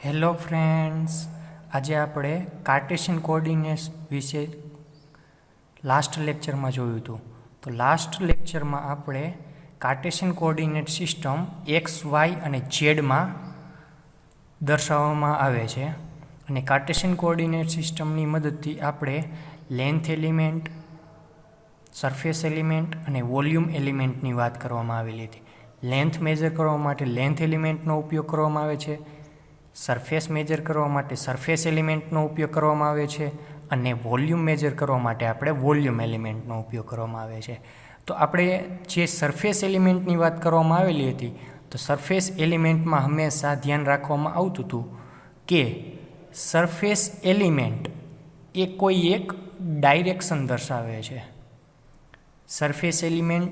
Hello friends, આજે આપણે Cartesian coordinates વિશે લાસ્ટ લેક્ચરમાં જોયું હતું. તો લાસ્ટ લેક્ચરમાં આપણે Cartesian coordinate system X, Y અને ઝેડમાં દર્શાવવામાં આવે છે. અને કાર્ટેશિયન કોઓર્ડિનેટ સિસ્ટમની મદદથી આપણે લેન્થ એલિમેન્ટ, સરફેસ એલિમેન્ટ અને વોલ્યુમ એલિમેન્ટની વાત કરવામાં આવેલી હતી. લેન્થ મેજર કરવા માટે લેન્થ એલિમેન્ટનો ઉપયોગ કરવામાં આવે છે, સરફેસ મેજર કરવા માટે સરફેસ એલિમેન્ટનો ઉપયોગ કરવામાં આવે છે અને વોલ્યુમ મેજર કરવા માટે આપણે વોલ્યુમ એલિમેન્ટનો ઉપયોગ કરવામાં આવે છે. તો આપણે જે સરફેસ એલિમેન્ટની વાત કરવામાં આવેલી હતી, તો સરફેસ એલિમેન્ટમાં હંમેશા ધ્યાન રાખવામાં આવતું હતું કે સરફેસ એલિમેન્ટ એ કોઈ એક ડાયરેક્શન દર્શાવે છે. સરફેસ એલિમેન્ટ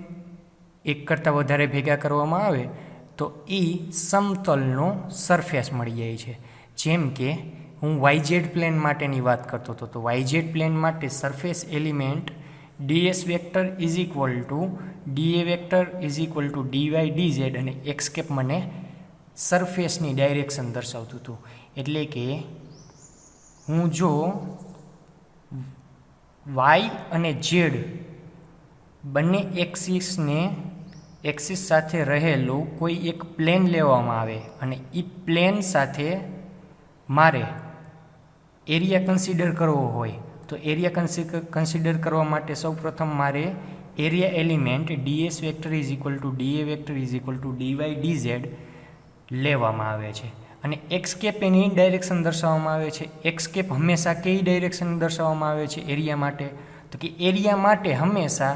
એક કરતાં વધારે ભેગા કરવામાં આવે તો એ સમતલનો સરફેસ મળી જાય છે. જેમ કે હું વાયઝેડ પ્લેન માટેની વાત કરતો હતો, તો વાયઝેડ પ્લેન માટે surface element ds vector is equal two dA vector is equal two dy dz અને એક્સ કેપ મને સરફેસની ડાયરેક્શન દર્શાવતું હતું. એટલે કે હું જો y અને z બંને એક્સિસ સાથે રહેલું કોઈ એક પ્લેન લેવામાં આવે અને એ પ્લેન સાથે મારે એરિયા કન્સિડર કરવો હોય, તો એરિયા કન્સિડર કરવા માટે સૌપ્રથમ મારે area element ds vector is equal two dA vector is equal two dy dz લેવામાં આવે છે. અને એક્સ કેપ એની ડાયરેક્શન દર્શાવવામાં આવે છે. એક્સ કેપ હંમેશા કઈ ડાયરેક્શન દર્શાવવામાં આવે છે એરિયા માટે? તો કે એરિયા માટે હંમેશા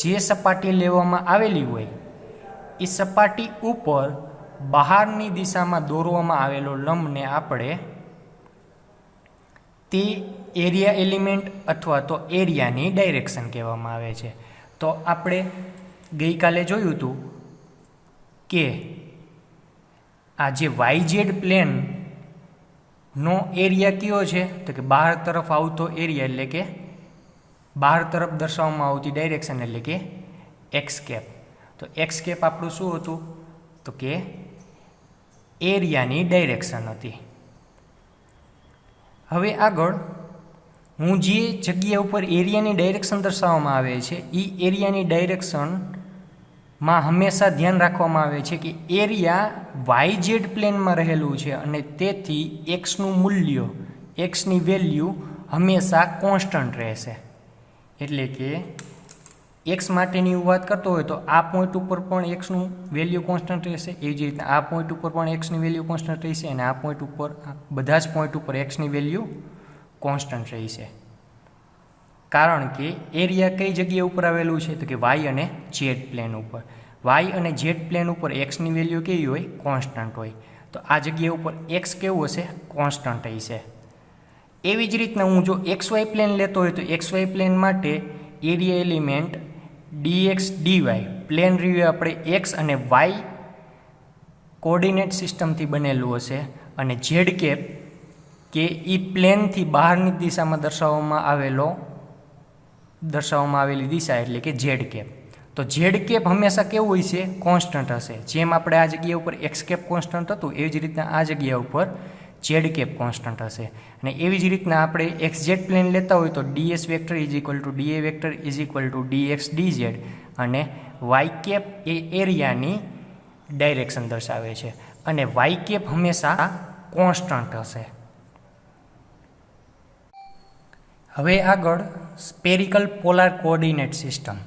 જે સપાટી લેવામાં આવેલી હોય એ સપાટી ઉપર બહારની દિશામાં દોરવામાં આવેલો લંબને આપણે તે એરિયા એલિમેન્ટ અથવા તો એરિયાની ડાયરેક્શન કહેવામાં આવે છે. તો આપણે ગઈકાલે જોયું હતું કે આ જે YZ પ્લેનનો એરિયા કયો છે, તો કે બહાર તરફ આવતો એરિયા, એટલે કે બહાર તરફ દર્શાવવામાં આવતી ડાયરેક્શન, એટલે કે એક્સ કેપ. તો એક્સ કેપ આપણું શું હતું? તો કે એરિયાની ડાયરેક્શન હતી. હવે આગળ હું જે જગ્યા ઉપર એરિયાની ડાયરેક્શન દર્શાવવામાં આવે છે એ એરિયાની ડાયરેક્શનમાં હંમેશા ધ્યાન રાખવામાં આવે છે કે એરિયા YZ પ્લેનમાં રહેલું છે અને તેથી એક્સનું મૂલ્ય, એક્સની વેલ્યુ હંમેશા કોન્સ્ટન્ટ રહેશે. એટલે કે એક્સ માટેની હું વાત કરતો હોય તો આ પોઈન્ટ ઉપર પણ એક્સનું વેલ્યુ કોન્સ્ટન્ટ રહેશે, એવી જ રીતના આ પોઈન્ટ ઉપર પણ એક્સની વેલ્યુ કોન્સ્ટન્ટ રહેશે અને આ પોઈન્ટ ઉપર, બધા જ પોઈન્ટ ઉપર એક્સની વેલ્યુ કોન્સ્ટન્ટ રહેશે. કારણ કે એરિયા કઈ જગ્યા ઉપર આવેલું છે? તો કે વાય અને ઝેડ પ્લેન ઉપર. વાય અને ઝેડ પ્લેન ઉપર એક્સની વેલ્યુ કેવી હોય? કોન્સ્ટન્ટ હોય. તો આ જગ્યા ઉપર એક્સ કેવું હશે? કોન્સ્ટન્ટ હશે. એવી જ રીતના હું જો એક્સ વાય પ્લેન લેતો હોય તો એક્સ વાય પ્લેન માટે area element dx dy plane રહ્યું આપણે એક્સ અને વાય કોઓર્ડિનેટ સિસ્ટમથી બનેલું હશે અને ઝેડ કેપ કે એ પ્લેનથી બહારની દિશામાં દર્શાવવામાં આવેલી દિશા, એટલે કે ઝેડ કેપ. તો ઝેડ કેપ હંમેશા કેવું હોય છે? કોન્સ્ટન્ટ હશે. જેમ આપણે આ જગ્યા ઉપર એક્સ કેપ કોન્સ્ટન્ટ હતું, એવી જ રીતના આ જગ્યા ઉપર ઝેડ કેપ કોન્સ્ટન્ટ હશે. અને એવી જ રીતના આપણે એક્સ ઝેડ પ્લેન લેતા હોય તો ds vector is equal two dA vector is equal two dx dz અને વાય કેપ એ એરિયાની ડાયરેક્શન દર્શાવે છે અને વાય કેપ હંમેશા કોન્સ્ટન્ટ હશે. હવે આગળ સ્પેરિકલ પોલાર કોઓર્ડિનેટ સિસ્ટમ.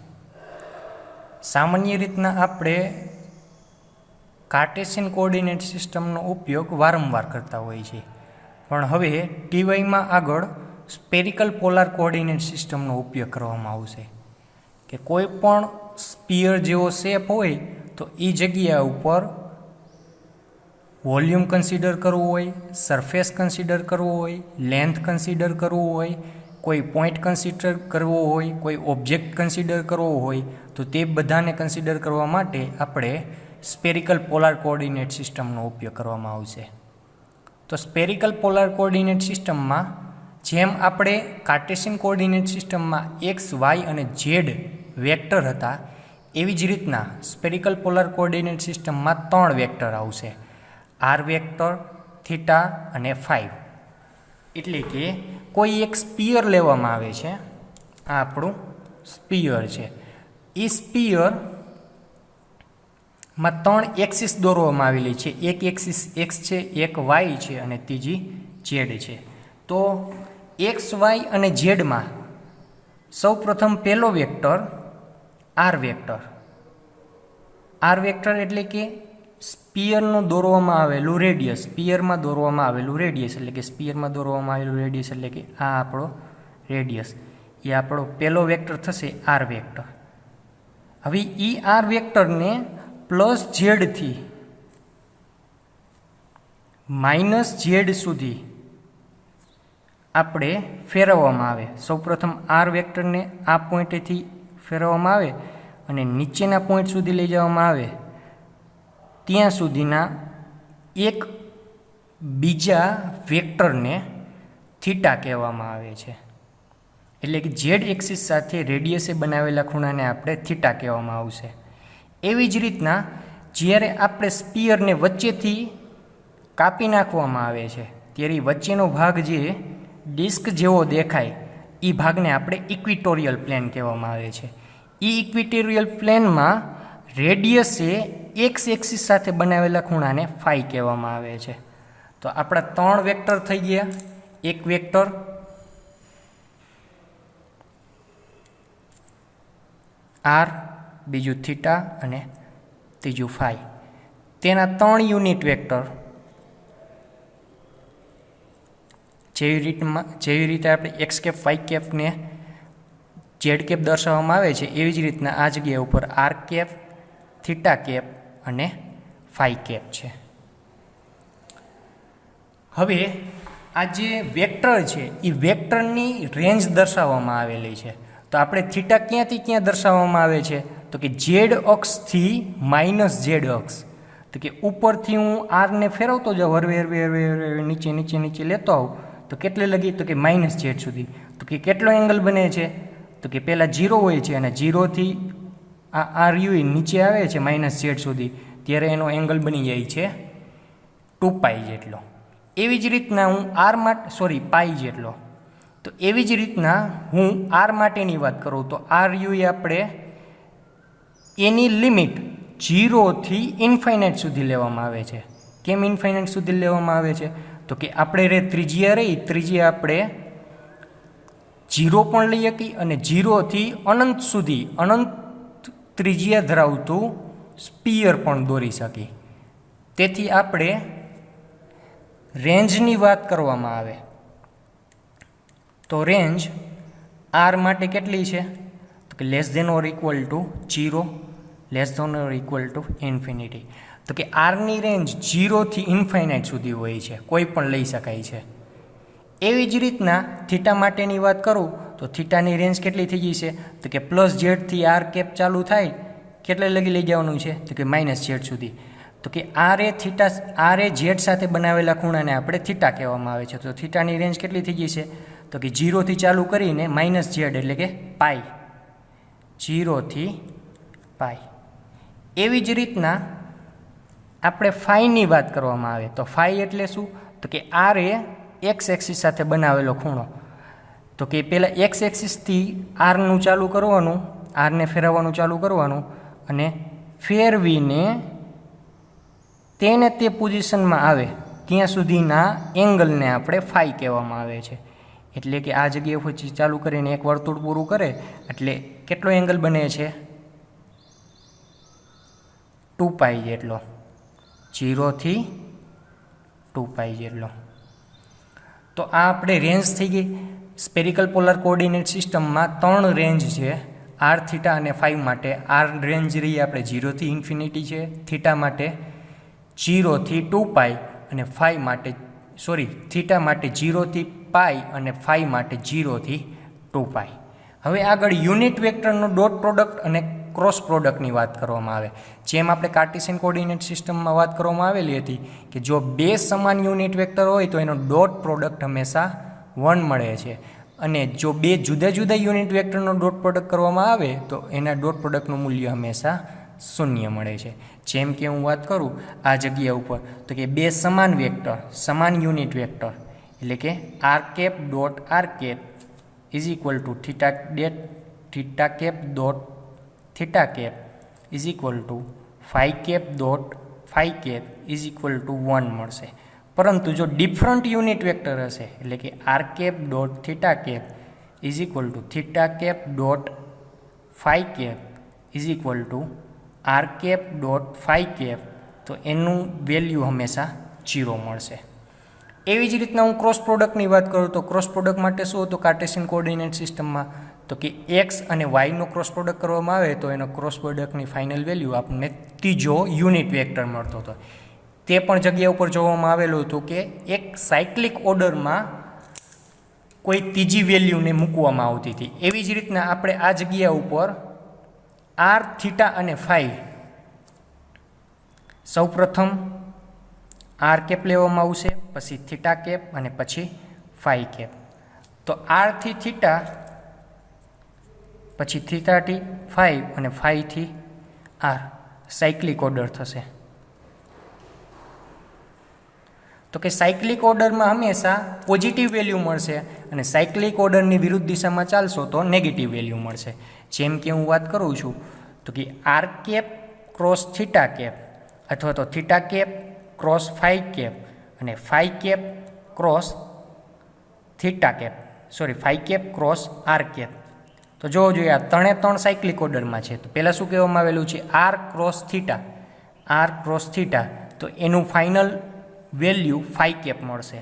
સામાન્ય રીતના આપણે કાર્ટેશિયન કોઓર્ડિનેટ સિસ્ટમનો ઉપયોગ વારંવાર કરતા હોઈએ છીએ, પણ હવે ટીવાયમાં આગળ સ્પેરિકલ પોલાર કોઓર્ડિનેટ સિસ્ટમનો ઉપયોગ કરવામાં આવશે. કે કોઈ પણ સ્પીયર જેવો શેપ હોય તો એ જગ્યા ઉપર વોલ્યુમ કન્સિડર કરવું હોય, સરફેસ કન્સિડર કરવું હોય, લેન્થ કન્સિડર કરવું હોય, કોઈ પોઈન્ટ કન્સિડર કરવો હોય, કોઈ ઓબ્જેક્ટ કન્સિડર કરવો હોય, તો તે બધાને કન્સિડર કરવા માટે આપણે સ્પેરિકલ પોલાર કોઓર્ડિનેટ સિસ્ટમનો ઉપયોગ કરવામાં આવશે. તો સ્પેરિકલ પોલાર કોઓર્ડિનેટ સિસ્ટમમાં જેમ આપણે કાર્ટેશિયન કોઓર્ડિનેટ સિસ્ટમમાં એક્સ, વાય અને ઝેડ વેક્ટર હતા, એવી જ રીતના સ્પેરિકલ પોલાર કોઓર્ડિનેટ સિસ્ટમમાં 3 વેક્ટર આવશે. આર વેક્ટર, થીટા અને ફાઈ. એટલે કે કોઈ એક સ્પીયર લેવામાં આવે છે. આ આપણું સ્પીયર છે. એ સ્પીયરમાં 3 એક્સિસ દોરવામાં આવેલી છે. એક એક્સિસ એક્સ છે, એક વાય છે અને ત્રીજી ઝેડ છે. તો એક્સ, વાય અને ઝેડમાં સૌ પ્રથમ પહેલો vector R vector. R vector એટલે કે સ્પીયરનું દોરવામાં આવેલું રેડિયસ. સ્પીયરમાં દોરવામાં આવેલું રેડિયસ એટલે કે સ્પીયરમાં દોરવામાં આવેલું રેડિયસ એટલે કે આ આપણો રેડિયસ. એ આપણો પહેલો વેક્ટર થશે આર વેક્ટર. હવે એ આર વેક્ટરને પ્લસ ઝેડથી માઇનસ ઝેડ સુધી આપણે ફેરવવામાં આવે. સૌપ્રથમ આર વેક્ટરને આ પોઈન્ટેથી ફેરવવામાં આવે અને નીચેના પોઈન્ટ સુધી લઈ જવામાં આવે. ત્યાં સુધીના એક બીજા વેક્ટરને થીટા કહેવામાં આવે છે. એટલે કે ઝેડ એક્સિસ સાથે રેડિયસે બનાવેલા ખૂણાને આપણે થીટા કહેવામાં આવશે. એવી જ રીતના જ્યારે આપણે સ્પીયરને વચ્ચેથી કાપી નાખવામાં આવે છે ત્યારે વચ્ચેનો ભાગ જે ડિસ્ક જેવો દેખાય એ ભાગને આપણે ઇક્વિટોરિયલ પ્લેન કહેવામાં આવે છે. એ ઇક્વિટોરિયલ પ્લેનમાં રેડિયસે એક્સ એક્સિસ સાથે બનાવેલા ખૂણાને ફાઈ કહેવામાં આવે છે. તો આપણા 3 વેક્ટર થઈ ગયા. એક વેક્ટર આર, બીજું થીટા અને ત્રીજું ફાઈ. તેના 3 યુનિટ વેક્ટર જેવી રીતે આપણે એક્સ કેપ, વાય કેપને ઝેડ કેપ દર્શાવવામાં આવે છે એવી જ રીતના આ જગ્યા ઉપર આર કેપ, થીટા કેપ અને ફાઈ કેપ છે. હવે આ જે વેક્ટર છે એ વેક્ટરની રેન્જ દર્શાવવામાં આવેલી છે. તો આપણે થીટા ક્યાંથી ક્યાં દર્શાવવામાં આવે છે તો કે ઝેડ અક્ષથી માઇનસ ઝેડ અક્ષ. તો કે ઉપરથી હું આરને ફેરવતો જાઉં, હરવે નીચે નીચે નીચે લેતો આવું તો કેટલે લગી તો કે માઇનસ ઝેડ સુધી. તો કે કેટલો એંગલ બને છે તો કે પહેલાં 0 હોય છે અને 0થી આ આર યુ નીચે આવે છે માઇનસ ઝેડ સુધી ત્યારે એનો એંગલ બની જાય છે 2π જેટલો. એવી જ રીતના હું પાઈ જેટલો. તો એવી જ રીતના હું આર માટેની વાત કરું તો આર યુ એ આપણે એની લિમિટ 0થી ઇન્ફાઇનાઇટ સુધી લેવામાં આવે છે. કેમ ઇન્ફાઇનાઇટ સુધી લેવામાં આવે છે તો કે આપણે ત્રિજ્યા આપણે 0 પણ લઈ શકીએ અને 0થી અનંત સુધી અનંત ત્રિજ્યા ધરાવતું સ્પીયર પણ દોરી શકીએ. તેથી આપણે રેન્જની વાત કરવામાં આવે તો રેન્જ આર માટે કેટલી છે તો કે less than or equal to 0, less than or equal to infinity. તો કે આરની રેન્જ 0થી ઇન્ફાઇનાઇટ સુધી હોય છે, કોઈ પણ લઈ શકાય છે. એવી જ રીતના થીટા માટેની વાત કરું તો થીટાની રેન્જ કેટલી થઈ ગઈ છે તો કે પ્લસ ઝેડથી આર કેપ ચાલુ થાય કેટલે લઈ જવાનું છે તો કે માઇનસ ઝેડ સુધી. તો કે આર એ ઝેડ સાથે બનાવેલા ખૂણાને આપણે થીટા કહેવામાં આવે છે. તો થીટાની રેન્જ કેટલી થઈ ગઈ છે તો કે 0થી ચાલુ કરીને માઇનસ ઝેડ એટલે કે પાઈ, 0થી પાઈ. એવી જ રીતના આપણે ફાઈની વાત કરવામાં આવે તો ફાઈ એટલે શું તો કે આર એ એક્સ એક્સિસ સાથે બનાવેલો ખૂણો. તો કે પહેલાં એક્સ એક્સિસથી આરનું ચાલુ કરવાનું, આરને ફેરવવાનું ચાલુ કરવાનું અને ફેરવીને તેને તે પોઝિશનમાં આવે ત્યાં સુધીના એંગલને આપણે ફાઈ કહેવામાં આવે છે. એટલે કે આ જગ્યાએ પછી ચાલુ કરીને એક વર્તુળ પૂરું કરે એટલે કેટલો એંગલ બને છે 2π જેટલો, 0થી 2π જેટલો. તો આ આપણે રેન્જ થઈ ગઈ. સ્પેરિકલ પોલર કોઓર્ડિનેટ સિસ્ટમમાં 3 રેન્જ છે આર, થીટા અને ફાઈ માટે. આર રેન્જ રહી આપણે 0થી ઇન્ફિનિટી છે, થીટા માટે 0થી 2π અને ફાઈ માટે થીટા માટે 0થી π અને ફાઈ માટે 0થી 2π. હવે આગળ યુનિટ વેક્ટરનો ડોટ પ્રોડક્ટ અને ક્રોસ પ્રોડક્ટની વાત કરવામાં આવે. જેમ આપણે કાર્ટેશિયન કોઓર્ડિનેટ સિસ્ટમમાં વાત કરવામાં આવેલી હતી કે જો 2 સમાન યુનિટ વેક્ટર હોય તો એનો ડોટ પ્રોડક્ટ હંમેશા 1 મળે છે અને જો 2 જુદા જુદા યુનિટ વેક્ટરનો ડોટ પ્રોડક્ટ કરવામાં આવે તો એના ડોટ પ્રોડક્ટનું મૂલ્ય હંમેશા શૂન્ય મળે છે। જેમ કે હું વાત કરું આ જગ્યા ઉપર તો કે બે સમાન વેક્ટર, સમાન યુનિટ વેક્ટર એટલે કે R cap dot R cap is equal to theta cap dot theta cap is equal to phi cap dot phi cap is equal to 1 મળશે। પરંતુ જો ડિફરન્ટ યુનિટ વેક્ટર હશે એટલે કે R cap dot theta cap is equal to theta cap dot phi cap is equal to R cap dot phi cap તો એનું value હંમેશા 0 મળશે। એવી જ રીતના હું ક્રોસ પ્રોડક્ટની વાત કરું તો ક્રોસ પ્રોડક્ટ માટે શું હતું કાર્ટેશિયન કોઓર્ડિનેટ સિસ્ટમમાં તો કે એક્સ અને વાયનો ક્રોસ પ્રોડક્ટ કરવામાં આવે તો એનો ક્રોસ પ્રોડક્ટની ફાઇનલ વેલ્યુ આપણને ત્રીજો યુનિટ વેક્ટર મળતો હતો। તે પણ જગ્યા ઉપર જોવામાં આવેલું હતું કે એક સાયક્લિક ઓર્ડરમાં કોઈ ત્રીજી વેલ્યુને મૂકવામાં આવતી હતી। એવી જ રીતના આપણે આ જગ્યા ઉપર આર થીટા અને ફાઈ સૌપ્રથમ આર કેપ લેવામાં આવશે, પછી થીટા કેપ અને પછી ફાઈ કેપ। તો આરથી થીટા, પછી થીટાથી ફાઈ અને ફાઈથી આર સાયક્લિક ઓર્ડર થશે। તો કે સાયક્લિક ઓર્ડરમાં હંમેશા પોઝિટિવ વેલ્યુ મળશે અને સાયક્લિક ઓર્ડરની વિરુદ્ધ દિશામાં ચાલશો તો નેગેટિવ વેલ્યુ મળશે। જેમ કે હું વાત કરું છું તો કે R cap cross theta cap અથવા તો theta cap cross phi cap અને phi cap cross theta cap phi cap cross R cap. તો જોવો જોઈએ આ ત્રણ સાયક્લિક ઓર્ડરમાં છે। તો પહેલાં શું કહેવામાં આવેલું છે આર ક્રોસ થીટા તો એનું ફાઇનલ વેલ્યુ ફાઈ કેપ મળશે।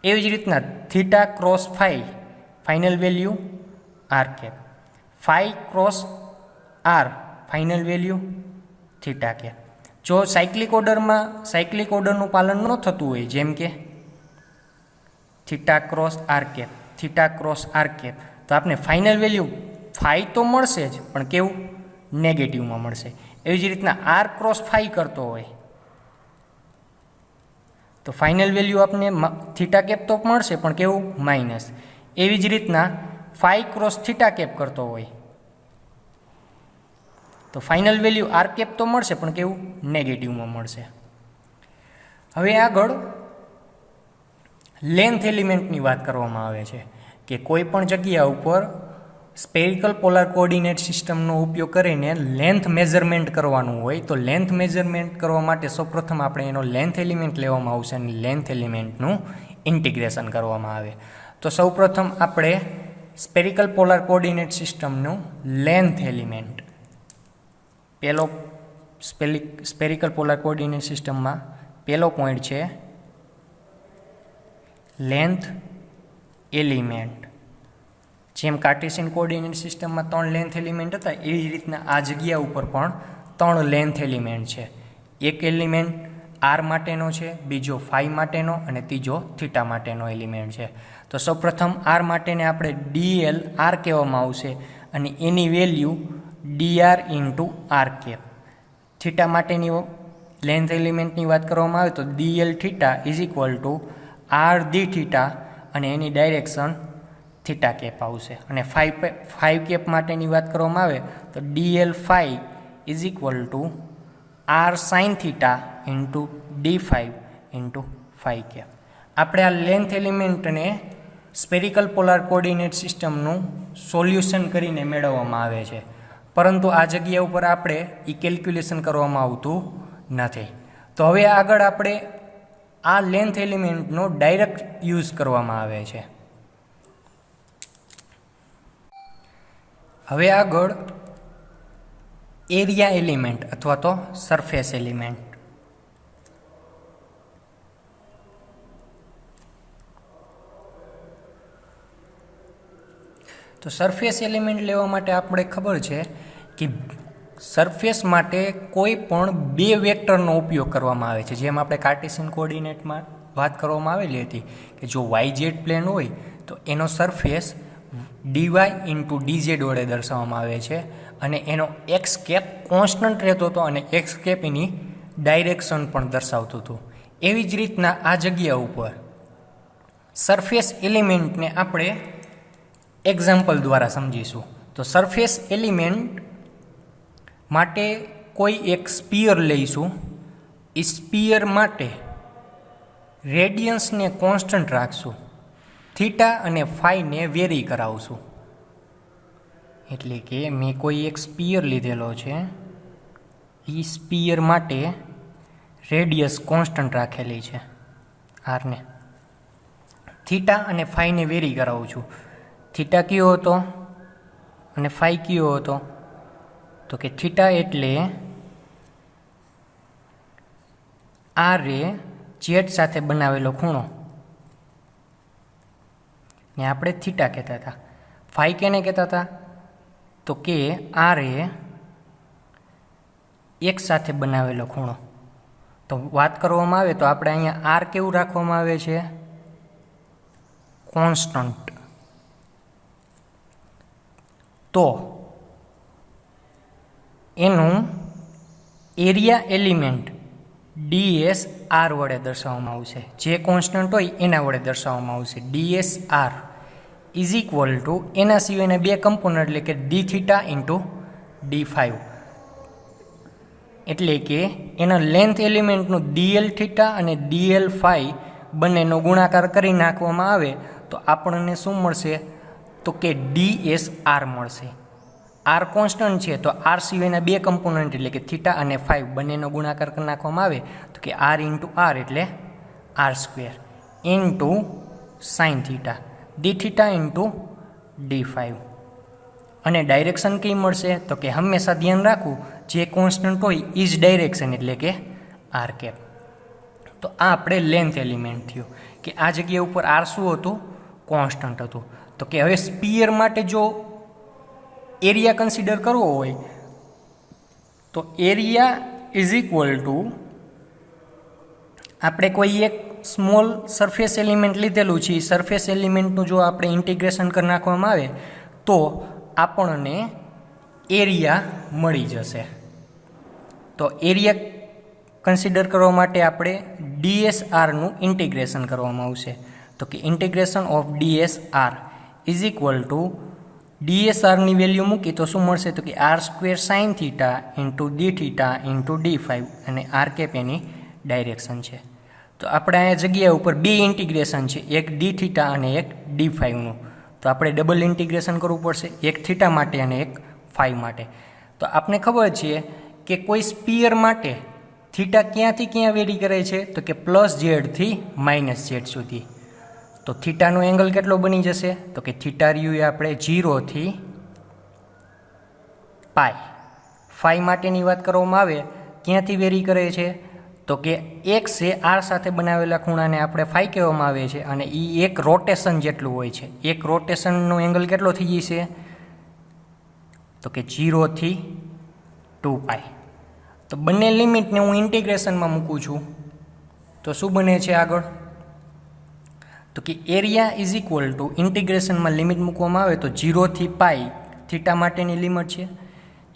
એવી જ રીતના theta cross phi final value R cap, phi cross R final value theta cap. જો સાયક્લિક ઓર્ડરનું પાલન ન થતું હોય જેમ કે થીટા ક્રોસ આર કેપ તો આપને ફાઇનલ વેલ્યુ ફાઈ તો મળશે જ પણ કેવું નેગેટિવમાં મળશે। એવી જ રીતના આર ક્રોસ ફાઈ કરતો હોય તો ફાઇનલ વેલ્યુ આપને થીટા કેપ તો મળશે પણ કેવું માઇનસ। એવી જ રીતના ફાઈ ક્રોસ થીટા કેપ કરતો હોય તો ફાઇનલ વેલ્યુ આર કેપ તો મળશે પણ કેવું નેગેટિવમાં મળશે। હવે આગળ લેન્થ એલિમેન્ટની વાત કરવામાં આવે છે કે કોઈ પણ જગ્યા ઉપર સ્પેરિકલ પોલાર કોઓર્ડિનેટ સિસ્ટમનો ઉપયોગ કરીને લેન્થ મેઝરમેન્ટ કરવાનું હોય તો લેન્થ મેઝરમેન્ટ કરવા માટે સૌપ્રથમ આપણે એનો લેન્થ એલિમેન્ટ લેવામાં આવશે અને લેન્થ એલિમેન્ટનું ઇન્ટિગ્રેશન કરવામાં આવે। તો સૌપ્રથમ આપણે સ્પેરિકલ પોલાર કોઓર્ડિનેટ સિસ્ટમનું લેન્થ એલિમેન્ટ પહેલો સ્પેરિકલ પોલાર કોઓર્ડિનેટ સિસ્ટમમાં પહેલો પોઈન્ટ છે લેન્થ એલિમેન્ટ। જેમ કાર્ટેશિયન કોઓર્ડિનેટ સિસ્ટમમાં 3 લેન્થ એલિમેન્ટ હતા એવી જ રીતના આ જગ્યા ઉપર પણ 3 લેન્થ એલિમેન્ટ છે। એક એલિમેન્ટ આર માટેનો છે, બીજો ફાઈ માટેનો અને ત્રીજો થીટા માટેનો એલિમેન્ટ છે। તો સૌપ્રથમ આર માટેને આપણે ડીએલ આર કહેવામાં આવશે અને એની value dr into R cap. Theta માટેની લેન્થ એલિમેન્ટની વાત કરવામાં આવે તો dl theta is equal to R d theta અને એની ડાયરેક્શન થીટા કેપ આવશે। અને ફાઈ કેપ માટેની વાત કરવામાં આવે તો DL phi is equal to R sine theta into D phi into phi cap. આપણે આ લેન્થ એલિમેન્ટને સ્પેરિકલ પોલાર કોઓર્ડિનેટ સિસ્ટમનું સોલ્યુશન કરીને મેળવવામાં આવે છે, પરંતુ આ જગ્યા ઉપર આપણે એ કેલ્ક્યુલેશન કરવામાં આવતું નથી। તો હવે આગળ આપણે આ લેન્થ એલિમેન્ટનો ડાયરેક્ટ યુઝ કરવામાં આવે છે। હવે આગળ એરિયા એલિમેન્ટ અથવા તો સરફેસ એલિમેન્ટ। તો સરફેસ એલિમેન્ટ લેવા માટે આપણે ખબર છે કે સરફેસ માટે કોઈ પણ બે વેક્ટરનો ઉપયોગ કરવામાં આવે છે। જેમ આપણે કાર્ટેશિયન કોઓર્ડિનેટમાં વાત કરવામાં આવેલી હતી કે જો વાય ઝેડ પ્લેન હોય તો એનો સરફેસ ડીવાય ઇન્ટુ ડીઝેડ વડે દર્શાવવામાં આવે છે અને એનો એક્સ કેપ કોન્સ્ટન્ટ રહેતો હતો અને એક્સ કેપ એની ડાયરેક્શન પણ દર્શાવતું હતું। એવી જ રીતના આ જગ્યા ઉપર સરફેસ એલિમેન્ટને આપણે એક્ઝામ્પલ દ્વારા સમજીશું। તો સરફેસ એલિમેન્ટ માટે કોઈ એક સ્પીયર લઈશું. એ સ્પીયર માટે રેડિયન્સને કોન્સ્ટન્ટ રાખશું, થીટા અને ફાઈને વેરી કરાવશું. એટલે કે મેં કોઈ એક સ્પીયર લીધેલો છે, એ સ્પીયર માટે રેડિયસ કોન્સ્ટન્ટ રાખેલી છે આરને. થીટા અને ફાઈને વેરી કરાવું છું. થીટા કયો હતો અને ફાઈ કયો હતો? તો કે થીટા એટલે આર એ જેડ સાથે બનાવેલો ખૂણો, ને આપણે થીટા કહેતા હતા. ફાઈ કેને કહેતા હતા? તો કે આર એ એક સાથે બનાવેલો ખૂણો. તો વાત કરવામાં આવે તો આપણે અહીંયા આર કેવું રાખવામાં આવે છે? કોન્સ્ટન્ટ. તો એનું એરિયા એલિમેન્ટ ડીએસ આર વડે દર્શાવવામાં આવશે. જે કોન્સ્ટન્ટ હોય એના વડે દર્શાવવામાં આવશે. DS R is equal to એના સિવાયના બે કમ્પોનન્ટ, એટલે કે D theta into D phi. એટલે કે એના લેન્થ એલિમેન્ટનું ડીએલ થીટા અને ડીએલ ફાઈ બંનેનો ગુણાકાર કરી નાખવામાં આવે તો આપણને શું મળશે? તો કે ડીએસ આર મળશે. આર કોન્સ્ટન્ટ છે તો આર સિવાયના બે કમ્પોનન્ટ એટલે કે થીટા અને ફાઇવ બંનેનો ગુણાકાર કરી નાખવામાં આવે તો કે આર ઇન્ટુ આર એટલે R square into sine theta D theta into D phi. અને ડાયરેક્શન કઈ મળશે? તો કે હંમેશા ધ્યાન રાખવું, જે કોન્સ્ટન્ટ હોય એ જ ડાયરેક્શન એટલે કે આર કેપ. તો આ આપણે લેન્થ એલિમેન્ટ થયું કે આ જગ્યા ઉપર આર શું હતું? કોન્સ્ટન્ટ હતું. તો કે હવે સ્પીયર માટે જો એરિયા કન્સિડર કરવો હોય તો એરિયા ઇઝ ઇક્વલ ટુ આપણે કોઈ એક સ્મોલ સરફેસ એલિમેન્ટ લીધેલું છે. સરફેસ એલિમેન્ટનું જો આપણે ઇન્ટિગ્રેશન કરી નાખવામાં આવે તો આપણને એરિયા મળી જશે. તો એરિયા કન્સિડર કરવા માટે આપણે ડીએસઆરનું ઇન્ટિગ્રેશન કરવામાં આવશે. તો કે integration of dsr is equal to ડીએસઆરની વેલ્યુ મૂકી તો શું મળશે? તો કે R square sine theta into d theta into D phi, અને આર કેપ એની ડાયરેક્શન છે. તો આપણે અહીંયા જગ્યા ઉપર બે ઇન્ટિગ્રેશન છે, એક ડી થીટા અને એક ડી ફાઇવનું. તો આપણે ડબલ ઇન્ટિગ્રેશન કરવું પડશે, એક થીટા માટે અને એક ફાઇવ માટે. તો આપણે ખબર છે કે કોઈ સ્પીયર માટે થીટા ક્યાંથી ક્યાં વેરી કરે છે? તો કે પ્લસ ઝેડથી માઇનસ ઝેડ સુધી. તો થીટાનો એંગલ કેટલો બની જશે? તો કે થીટા રહ્યું એ આપણે 0 થી પાઈ. ફાઈ માટેની વાત કરવામાં આવે ક્યાંથી વેરી કરે છે? તો કે એક્સ એ આર સાથે બનાવેલા ખૂણાને આપણે ફાઈ કહેવામાં આવે છે, અને એ એક રોટેશન જેટલું હોય છે. એક રોટેશનનો એંગલ કેટલો થઈ જશે? તો કે 0 થી 2 પાઈ. તો બંને લિમિટને હું ઇન્ટિગ્રેશનમાં મૂકું છું તો શું બને છે આગળ? તો કે એરિયા ઇઝ ઇક્વલ ટુ ઇન્ટિગ્રેશનમાં લિમિટ મૂકવામાં આવે તો 0 થી પાઈ થીટા માટેની લિમિટ છે,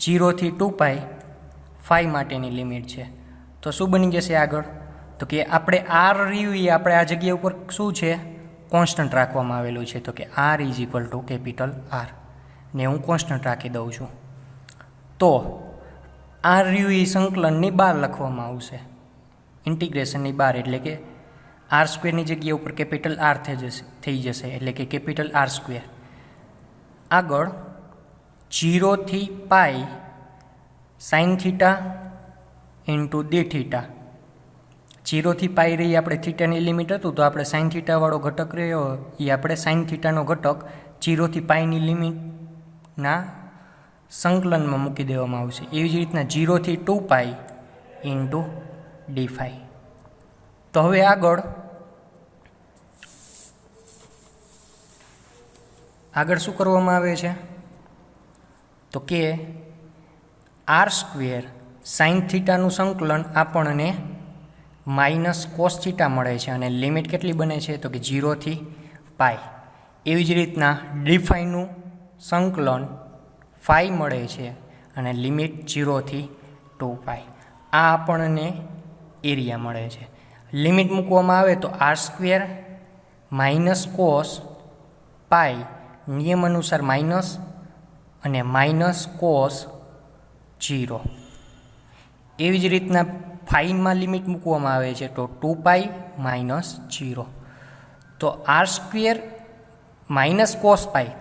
0 થી 2 પાઈ ફાઈ માટેની લિમિટ છે. તો શું બની જશે આગળ? તો કે આપણે આર રહ્યું એ આપણે આ જગ્યા ઉપર શું છે? કોન્સ્ટન્ટ રાખવામાં આવેલું છે. તો કે R is equal to capital R, ને હું કોન્સ્ટન્ટ રાખી દઉં છું. તો આર રહ્યું એ સંકલનની બહાર લખવામાં આવશે, ઇન્ટિગ્રેશનની બહાર, એટલે કે આર સ્ક્વેરની જગ્યા ઉપર કેપિટલ આર થઈ જશે એટલે કે કેપિટલ આર સ્ક્વેર. આગળ 0 થી pi sine theta into d theta. 0 થી પાઈ રહી આપણે થીટાની લિમિટ હતું તો આપણે સાઇન થીટાવાળો ઘટક રહ્યો એ આપણે સાઇન થીટાનો ઘટક 0 થી પાઈની લિમિટના સંકલનમાં મૂકી દેવામાં આવશે. એવી જ રીતના 0 થી 2 પાઈ ઇન્ટુ ડી ફાઈ. તો હવે આગળ શું કરવામાં આવે છે? તો કે આર સ્ક્વેર સાઇન થીટાનું સંકલન આપણને માઇનસ કોસ થીટા મળે છે, અને લિમિટ કેટલી બને છે? તો કે 0 થી પાઈ. એવી જ રીતના ડી ફાઈનું સંકલન ફાઈ મળે છે અને લિમિટ 0 થી 2 પાઈ. આ આપણને એરિયા મળે છે. લિમિટ મૂકવામાં આવે તો R square minus cos pi નિયમ અનુસાર માઇનસ અને માઇનસ કોસ 0। એવી જ રીતના ફાઈમાં લિમિટ મૂકવામાં આવે છે તો 2π - 0। તો r² -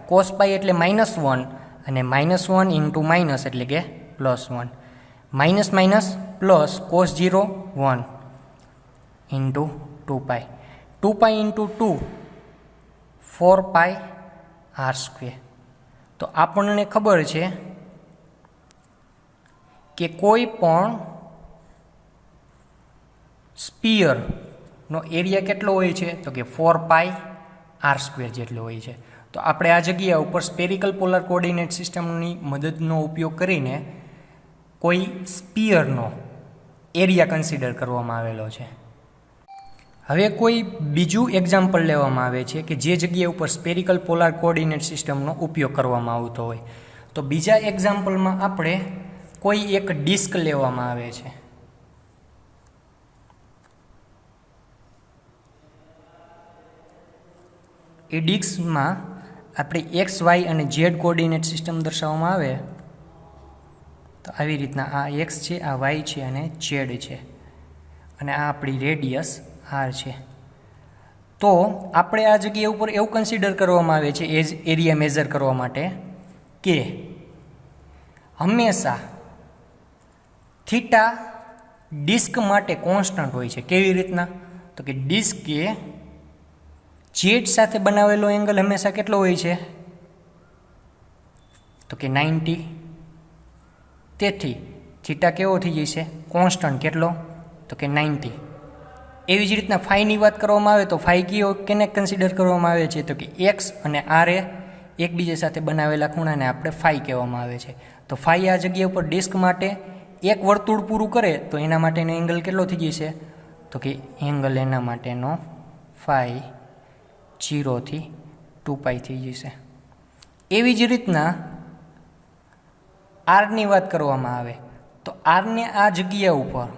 cos π એટલે -1 અને -1 ઇન્ટુ માઇનસ એટલે કે +1 minus minus plus cos 0 1 into 2π 2π into 2 4π r²। તો આપણને ખબર છે કે કોઈ પણ સ્પીયરનો એરિયા કેટલો હોય છે તો કે 4π r² જેટલો હોય છે। તો આપણે આ જગ્યા ઉપર સ્પેરિકલ પોલર કોઓર્ડિનેટ સિસ્ટમની મદદનો ઉપયોગ કરીને કોઈ સ્પીયરનો એરિયા કન્સિડર કરવામાં આવેલો છે। હવે કોઈ બીજું એક્ઝામ્પલ લેવામાં આવે છે કે જે જગ્યા ઉપર સ્પેરિકલ પોલાર કોઓર્ડિનેટ સિસ્ટમનો ઉપયોગ કરવામાં આવતો હોય। તો બીજા એક્ઝામ્પલમાં આપણે કોઈ એક ડિસ્ક લેવામાં આવે છે। એ ડિસ્કમાં આપણે x, y અને z કોઓર્ડિનેટ સિસ્ટમ દર્શાવવામાં આવે તો આવી રીતના આ x છે, આ y છે અને z છે અને આ આપણી રેડિયસ r છે। તો આપણે આ જગ્યા ઉપર એવું કન્સિડર કરવામાં આવે છે એજ એરિયા મેઝર કરવા માટે કે હંમેશા થીટા ડિસ્ક માટે કોન્સ્ટન્ટ હોય છે। કેવી રીતના તો કે ડિસ્ક એ z સાથે બનાવેલો એંગલ હંમેશા કેટલો હોય છે તો કે 90। તેથી થીટા કેવો થઈ જશે કોન્સ્ટન્ટ કેટલો તો કે 90। એવી જ રીતના ફાઈની વાત કરવામાં આવે તો ફાઈ કેને કન્સિડર કરવામાં આવે છે તો કે x અને r એ એકબીજા સાથે બનાવેલા ખૂણાને આપણે ફાઈ કહેવામાં આવે છે। તો ફાઈ આ જગ્યા ઉપર ડિસ્ક માટે એક વર્તુળ પૂરું કરે તો એના માટેનો એંગલ કેટલો થઈ જશે તો કે એંગલ એના માટેનો ફાઈ 0 થી 2π થઈ જશે। એવી જ રીતના આરની વાત કરવામાં આવે તો આરને આ જગ્યા ઉપર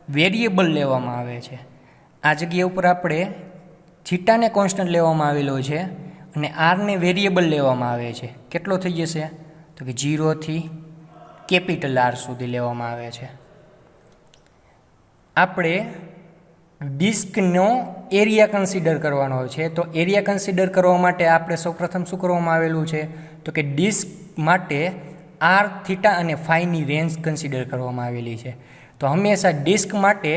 વેરિયેબલ લેવામાં આવે છે। આ જગ્યા ઉપર આપણે થીટાને કોન્સ્ટન્ટ લેવામાં આવેલો છે અને આરને વેરિયેબલ લેવામાં આવે છે। કેટલો થઈ જશે તો કે 0 થી કેપિટલ R સુધી લેવામાં આવે છે। આપણે ડિસ્કનો એરિયા કન્સિડર કરવાનો છે તો એરિયા કન્સિડર કરવા માટે આપણે સૌપ્રથમ શું કરવામાં આવેલું છે તો કે ડિસ્ક માટે r, થીટા અને ફાઈની રેન્જ કન્સિડર કરવામાં આવેલી છે। તો હંમેશા ડિસ્ક માટે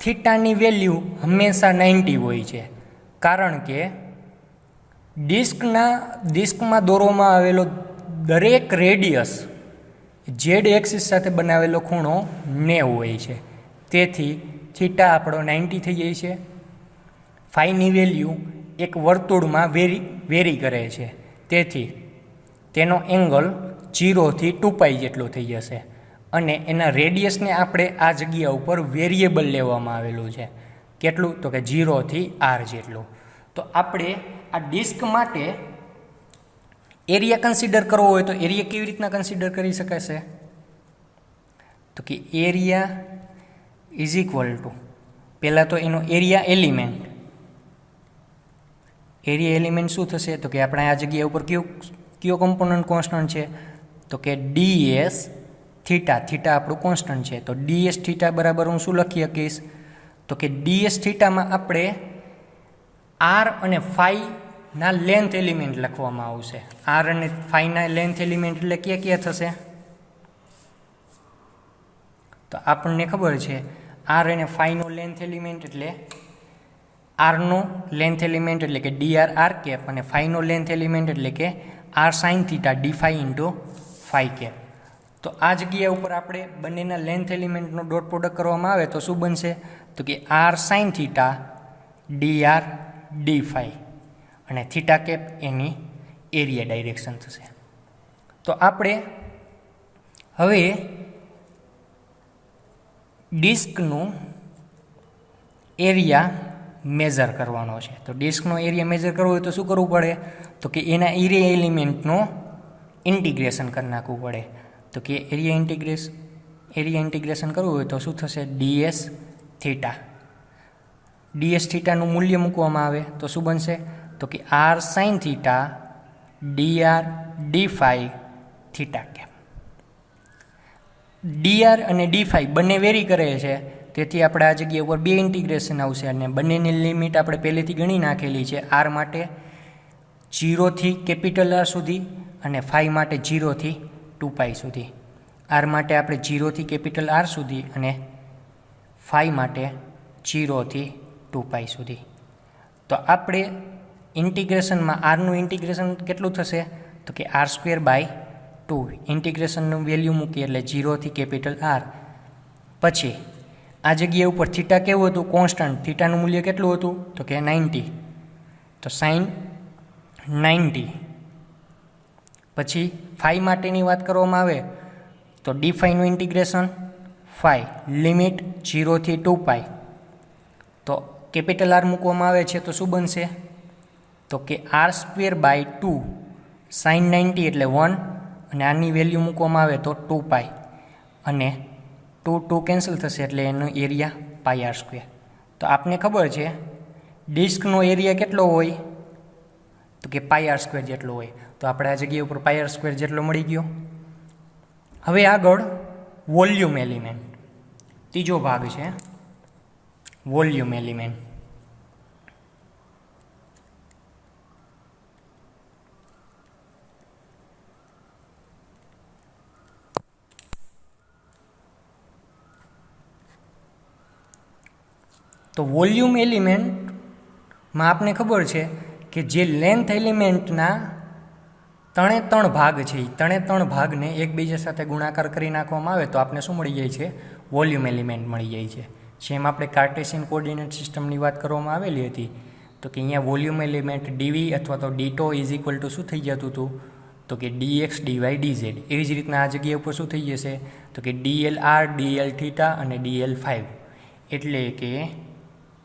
થીટાની વેલ્યુ હંમેશા 90 હોય છે કારણ કે ડિસ્કમાં દોરવામાં આવેલો દરેક રેડિયસ z એક્સિસ સાથે બનાવેલો ખૂણો 90 હોય છે। તેથી થીટા આપણો 90 થઈ જાય છે। ફાઈની વેલ્યુ એક વર્તુળમાં વેરી કરે છે તેથી તેનો એંગલ 0 થી 2π જેટલો થઈ જશે અને એના રેડિયસને આપણે આ જગ્યા ઉપર વેરિયેબલ લેવામાં આવેલું છે। કેટલું તો કે 0 થી r જેટલું। તો આપણે આ ડિસ્ક માટે એરિયા કન્સિડર કરવો હોય તો એરિયા કેવી રીતના કન્સિડર કરી શકાશે તો કે એરિયા ઇઝ ઇક્વલ ટુ પહેલાં તો એનો એરિયા એલિમેન્ટ શું થશે તો કે આપણે આ જગ્યા ઉપર કયો કોમ્પોનન્ટ કોન્સ્ટન્ટ છે તો કે ds થીટા આપણું કોન્સ્ટન્ટ છે। તો ds થીટા બરાબર હું શું લખી શકીશ તો કે ds થીટામાં આપણે r અને ફાઈના લેન્થ એલિમેન્ટ લખવામાં આવશે। r અને ફાઈના લેન્થ એલિમેન્ટ એટલે ક્યાં થશે તો આપણને ખબર છે r અને ફાઈનો લેન્થ એલિમેન્ટ એટલે rનો લેન્થ એલિમેન્ટ એટલે કે dr r કેપ અને ફાઈનો લેન્થ એલિમેન્ટ એટલે કે r sin theta d phi into phi cap. તો આ જગ્યા ઉપર આપણે બંનેના લેન્થ એલિમેન્ટનો ડોટ પ્રોડક્ટ કરવામાં આવે તો શું બનશે તો કે r sin theta dr d phi અને થીટા કેપ એની એરિયા ડાયરેક્શન થશે। તો આપણે હવે ડિસ્કનું એરિયા મેઝર કરવાનો છે। તો ડિસ્કનો એરિયા મેઝર કરવો હોય તો શું કરવું પડે તો કે એના એરિયા એલિમેન્ટનો ઇન્ટિગ્રેશન કરી નાખવું પડે। તો કે એરિયા ઇન્ટિગ્રેશન કરવું હોય તો શું થશે ds થીટાનું મૂલ્ય મૂકવામાં આવે તો શું બનશે તો કે r sin theta dr d phi theta cap. dr અને d phi બંને વેરી કરે છે, તેથી આપણે આ જગ્યા ઉપર બે ઇન્ટિગ્રેશન આવશે અને બંનેની લિમિટ આપણે પહેલેથી ગણી નાખેલી છે. r માટે 0 થી કેપિટલ R સુધી અને phi માટે 0 થી 2π સુધી. r માટે આપણે 0 થી કેપિટલ R સુધી અને phi માટે 0 થી 2π સુધી. તો આપણે ઇન્ટિગ્રેશનમાં આરનું ઇન્ટિગ્રેશન કેટલું થશે તો કે r²/2 ઇન્ટિગ્રેશનનું વેલ્યુ મૂકીએ એટલે 0 થી કેપિટલ R. પછી આ જગ્યા ઉપર થીટા કેવું હતું? કોન્સ્ટન્ટ. થીટાનું મૂલ્ય કેટલું હતું તો કે 90. તો sin 90. પછી phi માટેની વાત કરવામાં આવે તો d phi નું ઇન્ટિગ્રેશન phi લિમિટ 0 થી 2π. તો કેપિટલ R મૂકવામાં આવે છે તો શું બનશે તો કે r²/2 sin 90 એટલે 1 અને આની વેલ્યુ મૂકવામાં આવે તો 2π અને 2 કેન્સલ થશે એટલે એનો એરિયા πr². તો આપને ખબર છે ડિસ્કનો એરિયા કેટલો હોય તો કે πr² જેટલો હોય. તો આપણે આ જગ્યા ઉપર πr² જેટલો મળી ગયો. હવે આગળ વોલ્યુમ એલિમેન્ટ, ત્રીજો ભાગ છે વોલ્યુમ એલિમેન્ટ. તો વોલ્યુમ એલિમેન્ટમાં આપને ખબર છે કે જે લેન્થ એલિમેન્ટના 3 ભાગ છે એ 3 ભાગને એકબીજા સાથે ગુણાકાર કરી નાખવામાં આવે તો આપણે શું મળી જાય છે? વોલ્યુમ એલિમેન્ટ મળી જાય છે. જેમ આપણે કાર્ટેશિયન કોઓર્ડિનેટ સિસ્ટમની વાત કરવામાં આવેલી હતી તો કે અહીંયા વોલ્યુમ એલિમેન્ટ dv અથવા તો dτ ઇઝ ઇક્વલ ટુ શું થઈ જતું હતું તો કે dx dy dz. એવી જ રીતના આ જગ્યા ઉપર શું થઈ જશે તો કે dlr dlθ અને dl5. એટલે કે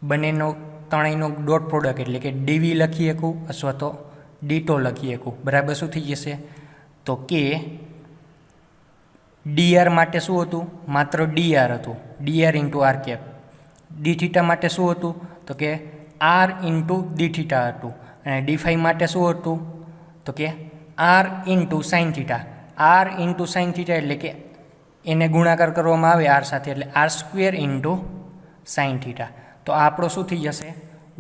બંનેનો ત્રણેયનો ડોટ પ્રોડક્ટ એટલે કે dv લખી શકું અથવા તો dτ લખી શકું. બરાબર શું થઈ જશે તો કે dr માટે શું હતું? માત્ર dr હતું, dr into r cap. dθ માટે શું હતું તો કે r ઇન્ટુ dθ હતું અને d5 માટે શું હતું તો કે r into sine theta. r into sine theta એટલે કે એને ગુણાકાર કરવામાં આવે r સાથે એટલે r² ઇન્ટુ સાઇન થીટા. તો આ આપણો શું થઈ જશે?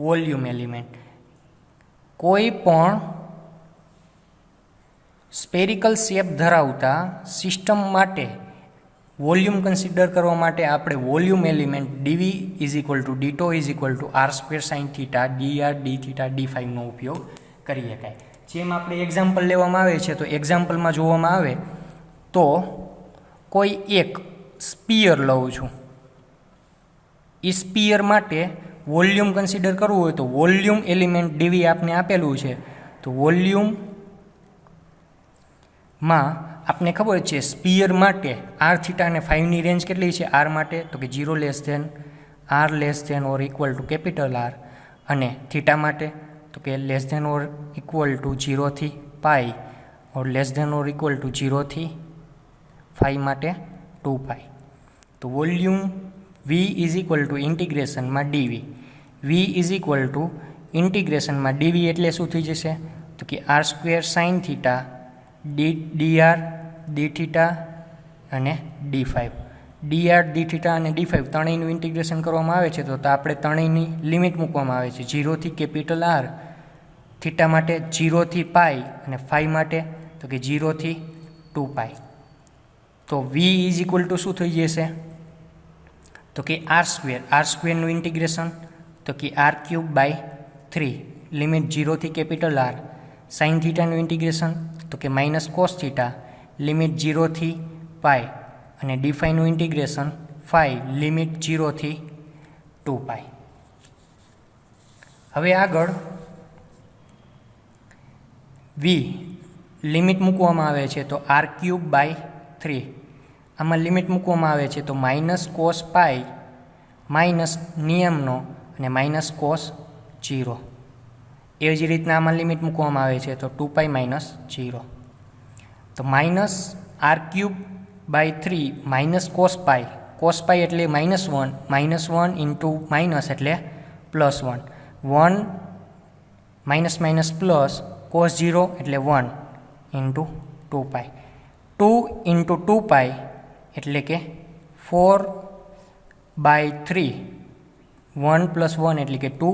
Volume element. કોઈ પણ સ્પેરિકલ શેપ ધરાવતા સિસ્ટમ માટે વોલ્યુમ કન્સિડર કરવા માટે આપણે volume element dv is equal two dτ is equal two r² sine theta dr dθ d5નો ઉપયોગ કરી શકાય. જેમ આપણે એક્ઝામ્પલ લેવામાં આવે છે તો એક્ઝામ્પલમાં જોવામાં આવે તો કોઈ એક સ્પીયર લઉં છું. એ સ્પીયર માટે વોલ્યુમ કન્સિડર કરવું હોય તો વોલ્યુમ એલિમેન્ટ dv આપને આપેલું છે. તો વોલ્યુમમાં આપને ખબર છે સ્પીયર માટે r થીટા અને ફાઈવની રેન્જ કેટલી છે? r માટે તો કે 0 less than or equal to capital R અને થીટા માટે તો કે less than or equal to 0 થી π or less than or equal to 0 થી 5 માટે 2π. તો volume v is equal to ઇન્ટિગ્રેશનમાં dv. v is equal to ઇન્ટિગ્રેશનમાં dv એટલે શું થઈ જશે તો કે r² sine theta dr dθ અને d5. dr dθ અને d5 ત્રણેયનું ઇન્ટિગ્રેશન કરવામાં આવે છે તો આપણે ત્રણેયની લિમિટ મૂકવામાં આવે છે 0 થી કેપિટલ R. થીટા માટે 0 થી π અને phi માટે તો કે 0 થી 2π. તો v ઇઝ ઇક્વલ ટુ શું થઈ જશે તો કે r²નું ઇન્ટિગ્રેશન તો કે r³/3 લિમિટ 0 થી કેપિટલ R. સાઇન થીટાનું ઇન્ટિગ્રેશન તો કે માઇનસ કોસ થીટા લિમિટ 0 થી π અને d5નું ઇન્ટિગ્રેશન phi લિમિટ 0 થી 2π. હવે આગળ v લિમિટ મૂકવામાં આવે છે તો r³/3. આમાં લિમિટ મૂકવામાં આવે છે તો માઇનસ કોસ π માઇનસ નિયમનો અને માઇનસ કોસ 0. એવી જ રીતના આમાં લિમિટ મૂકવામાં આવે છે તો 2π માઇનસ 0. તો માઇનસ r³/3 માઇનસ કોસ π એટલે -1 ઇન્ટુ માઇનસ એટલે +1 1 માઇનસ માઇનસ પ્લસ કોસ 0 એટલે 1 ઇન્ટુ 2π. 2 ઇન્ટુ 2π એટલે કે 4/3. 1 + 1 એટલે કે 2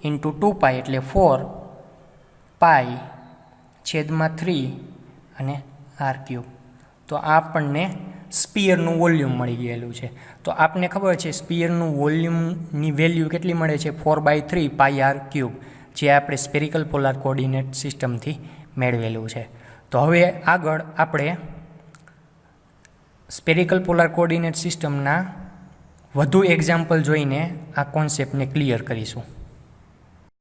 ઇન્ટુ 2π એટલે 4π/3 અને r3. તો આપણને સ્પીયરનું વોલ્યુમ મળી ગયેલું છે. તો આપને ખબર છે સ્પીયરનું વોલ્યુમની વેલ્યુ કેટલી મળે છે? 4/3 πr3, જે આપણે સ્પેરિકલ પોલાર કોર્ડિનેટ સિસ્ટમથી મેળવેલું છે. તો હવે આગળ આપણે સ્પેરિકલ પોલાર કોર્ડિનેટ સિસ્ટમના વધુ એક્ઝામ્પલ જોઈને આ કોન્સેપ્ટને ક્લિયર કરીશું.